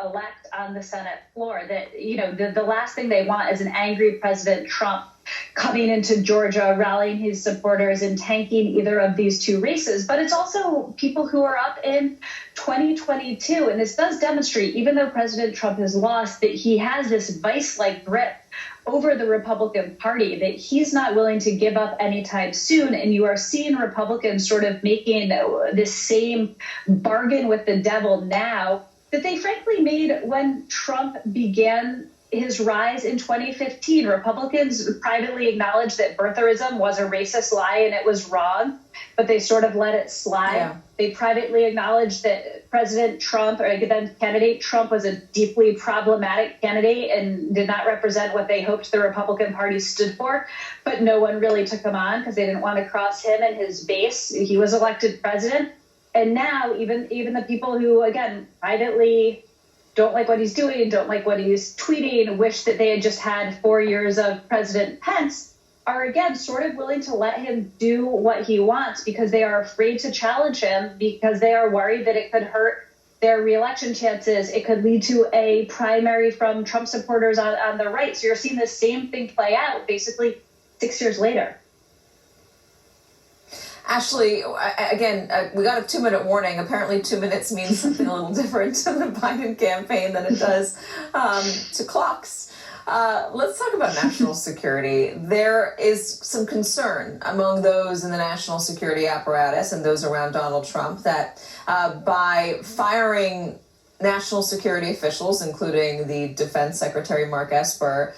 elect on the Senate floor. That, you know, the last thing they want is an angry President Trump coming into Georgia, rallying his supporters and tanking either of these two races. But it's also people who are up in 2022. And this does demonstrate, even though President Trump has lost, that he has this vice-like grip over the Republican Party that he's not willing to give up anytime soon. And you are seeing Republicans sort of making this same bargain with the devil now that they frankly made when Trump began his rise in 2015. Republicans privately acknowledged that birtherism was a racist lie and it was wrong, but they sort of let it slide. Yeah. They privately acknowledged that President Trump, or then candidate Trump, was a deeply problematic candidate and did not represent what they hoped the Republican Party stood for. But no one really took him on because they didn't want to cross him and his base. He was elected president. And now even the people who, again, privately don't like what he's doing, don't like what he's tweeting, wish that they had just had 4 years of President Pence, are again sort of willing to let him do what he wants because they are afraid to challenge him, because they are worried that it could hurt their reelection chances. It could lead to a primary from Trump supporters on the right. So you're seeing the same thing play out basically 6 years later. Ashley, again, we got a 2-minute warning. Apparently 2 minutes means something a little different to the Biden campaign than it does to clocks. Let's talk about national security. There is some concern among those in the national security apparatus and those around Donald Trump that by firing national security officials, including the Defense Secretary Mark Esper,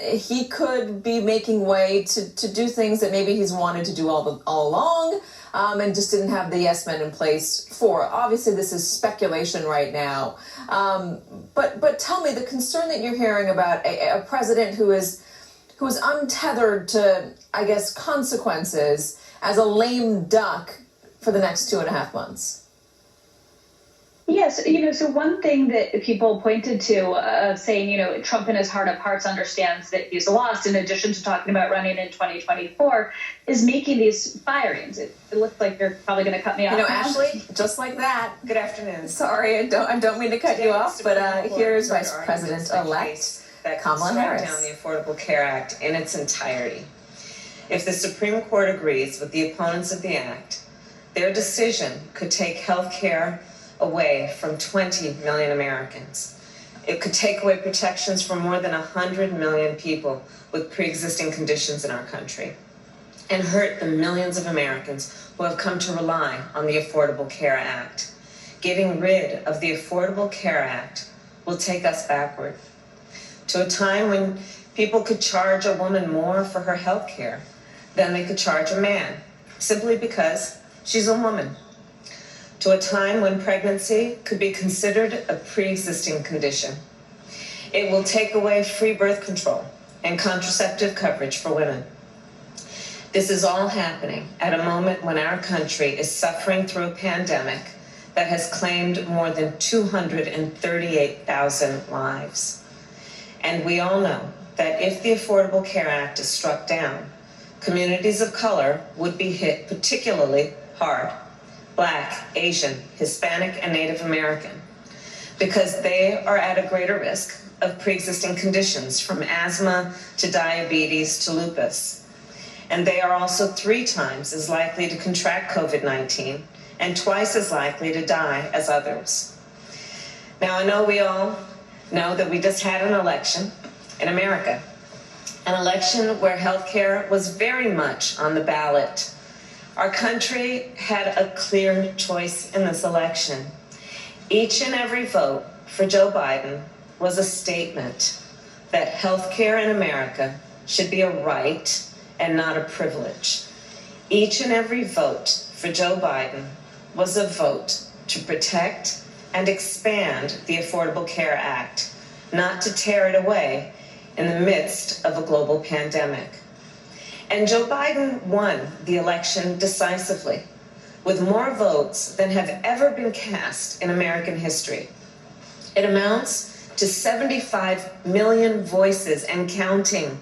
he could be making way to do things that maybe he's wanted to do all along and just didn't have the yes men in place for. Obviously, this is speculation right now. But tell me, the concern that you're hearing about a president who is untethered to, I guess, consequences as a lame duck for the next 2.5 months. Yes, so one thing that people pointed to saying, Trump in his heart of hearts understands that he's lost, in addition to talking about running in 2024, is making these firings. It looks like you're probably going to cut me off. Ashley, just like that. Good afternoon. Sorry, I don't mean to cut you off, but here's Vice President-elect Kamala Harris. Down the Affordable Care Act in its entirety. If the Supreme Court agrees with the opponents of the act, their decision could take health care away from 20 million Americans. It could take away protections from more than 100 million people with pre-existing conditions in our country and hurt the millions of Americans who have come to rely on the Affordable Care Act. Getting rid of the Affordable Care Act will take us backward to a time when people could charge a woman more for her health care than they could charge a man, simply because she's a woman. To a time when pregnancy could be considered a pre-existing condition. It will take away free birth control and contraceptive coverage for women. This is all happening at a moment when our country is suffering through a pandemic that has claimed more than 238,000 lives. And we all know that if the Affordable Care Act is struck down, communities of color would be hit particularly hard. Black, Asian, Hispanic, and Native American, because they are at a greater risk of pre-existing conditions from asthma to diabetes to lupus. And they are also 3 times as likely to contract COVID-19 and twice as likely to die as others. Now, I know we all know that we just had an election in America, an election where healthcare was very much on the ballot. Our country had a clear choice in this election. Each and every vote for Joe Biden was a statement that healthcare in America should be a right and not a privilege. Each and every vote for Joe Biden was a vote to protect and expand the Affordable Care Act, not to tear it away in the midst of a global pandemic. And Joe Biden won the election decisively, with more votes than have ever been cast in American history. It amounts to 75 million voices and counting,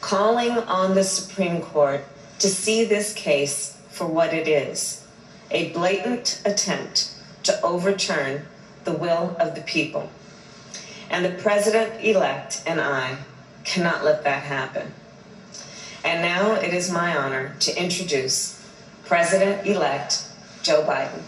calling on the Supreme Court to see this case for what it is, a blatant attempt to overturn the will of the people. And the president-elect and I cannot let that happen. And now it is my honor to introduce President-elect Joe Biden.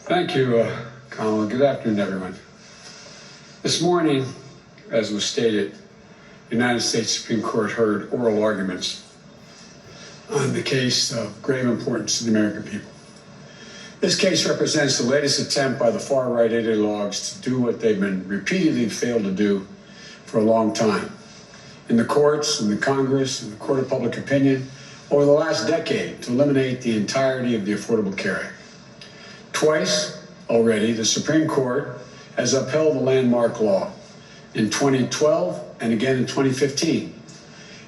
Thank you, Kamala. Good afternoon, everyone. This morning, as was stated, the United States Supreme Court heard oral arguments on the case of grave importance to the American people. This case represents the latest attempt by the far-right ideologues to do what they've been repeatedly failed to do for a long time. In the courts, in the Congress, in the court of public opinion, over the last decade, to eliminate the entirety of the Affordable Care Act. Twice already, the Supreme Court has upheld the landmark law, in 2012 and again in 2015.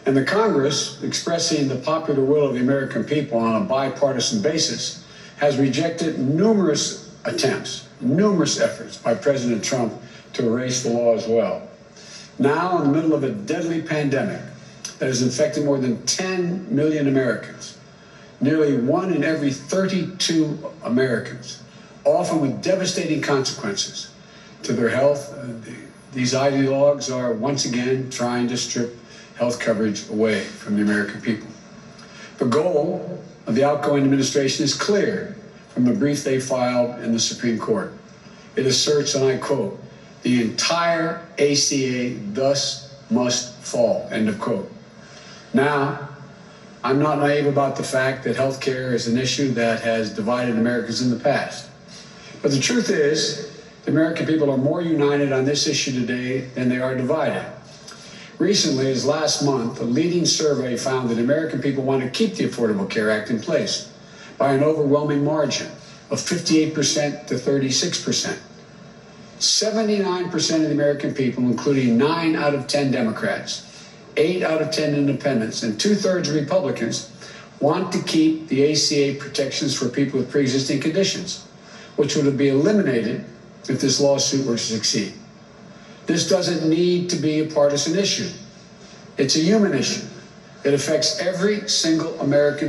And the Congress, expressing the popular will of the American people on a bipartisan basis, has rejected numerous attempts, numerous efforts by President Trump to erase the law as well. Now, in the middle of a deadly pandemic that has infected more than 10 million Americans, nearly 1 in every 32 Americans, often with devastating consequences to their health. These ideologues are once again trying to strip health coverage away from the American people. The goal of the outgoing administration is clear from the brief they filed in the Supreme Court. It asserts, and I quote, "The entire ACA thus must fall," end of quote. Now, I'm not naive about the fact that health care is an issue that has divided Americans in the past. But the truth is, the American people are more united on this issue today than they are divided. Recently, as last month, a leading survey found that American people want to keep the Affordable Care Act in place by an overwhelming margin of 58% to 36%. 79% of the American people, including 9 out of 10 Democrats, 8 out of 10 independents, and 2/3 Republicans want to keep the ACA protections for people with pre-existing conditions, which would be eliminated if this lawsuit were to succeed. This doesn't need to be a partisan issue. It's a human issue. It affects every single American